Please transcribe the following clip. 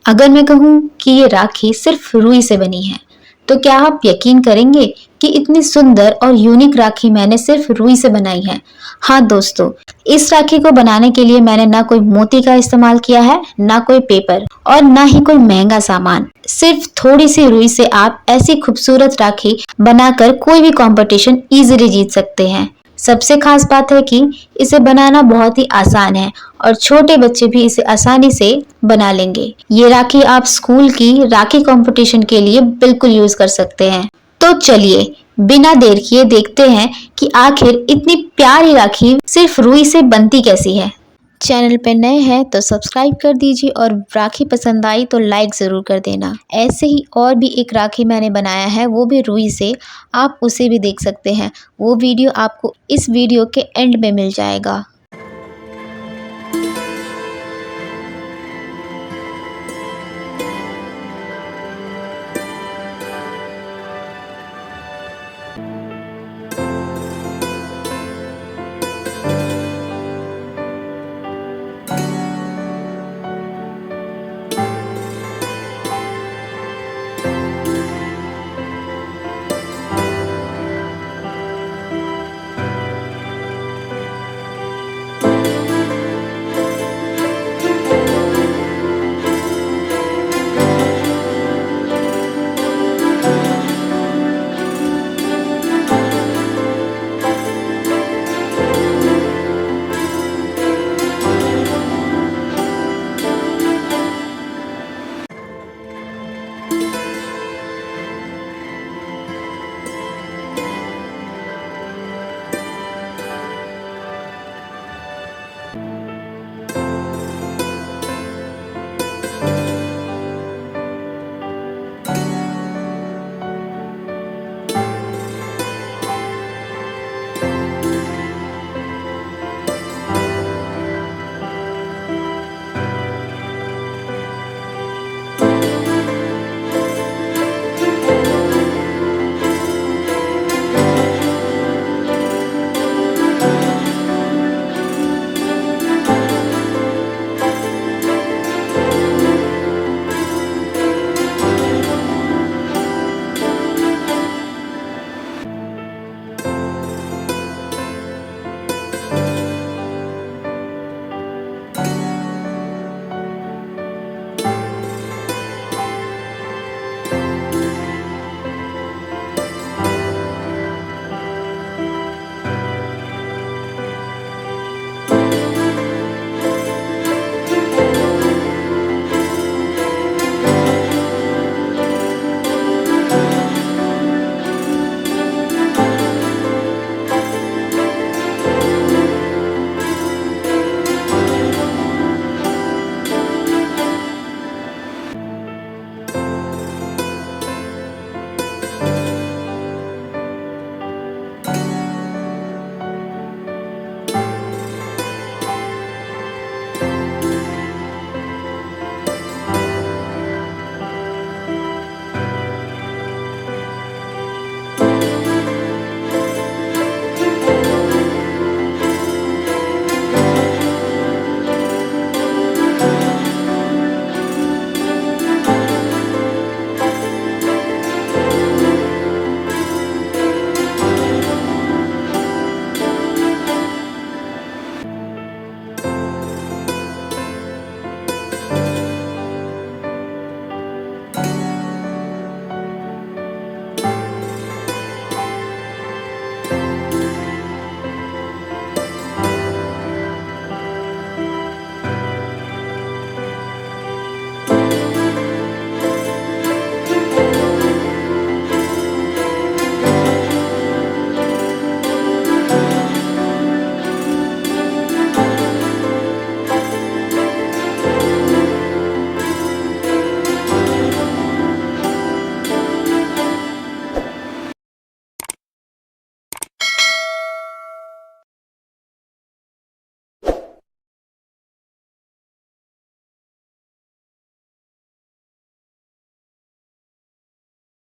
अगर मैं कहूँ कि ये राखी सिर्फ रुई से बनी है, तो क्या आप यकीन करेंगे कि इतनी सुंदर और यूनिक राखी मैंने सिर्फ रुई से बनाई है। हाँ दोस्तों, इस राखी को बनाने के लिए मैंने ना कोई मोती का इस्तेमाल किया है, ना कोई पेपर और ना ही कोई महंगा सामान। सिर्फ थोड़ी सी रुई से आप ऐसी खूबसूरत राखी बनाकर कोई भी कंपटीशन इजीली जीत सकते हैं। सबसे खास बात है कि इसे बनाना बहुत ही आसान है और छोटे बच्चे भी इसे आसानी से बना लेंगे। ये राखी आप स्कूल की राखी कंपटीशन के लिए बिल्कुल यूज कर सकते हैं। तो चलिए बिना देर किए देखते हैं कि आखिर इतनी प्यारी राखी सिर्फ रुई से बनती कैसी है। चैनल पे नए हैं तो सब्सक्राइब कर दीजिए और राखी पसंद आई तो लाइक ज़रूर कर देना। ऐसे ही और भी एक राखी मैंने बनाया है, वो भी रुई से, आप उसे भी देख सकते हैं। वो वीडियो आपको इस वीडियो के एंड में मिल जाएगा।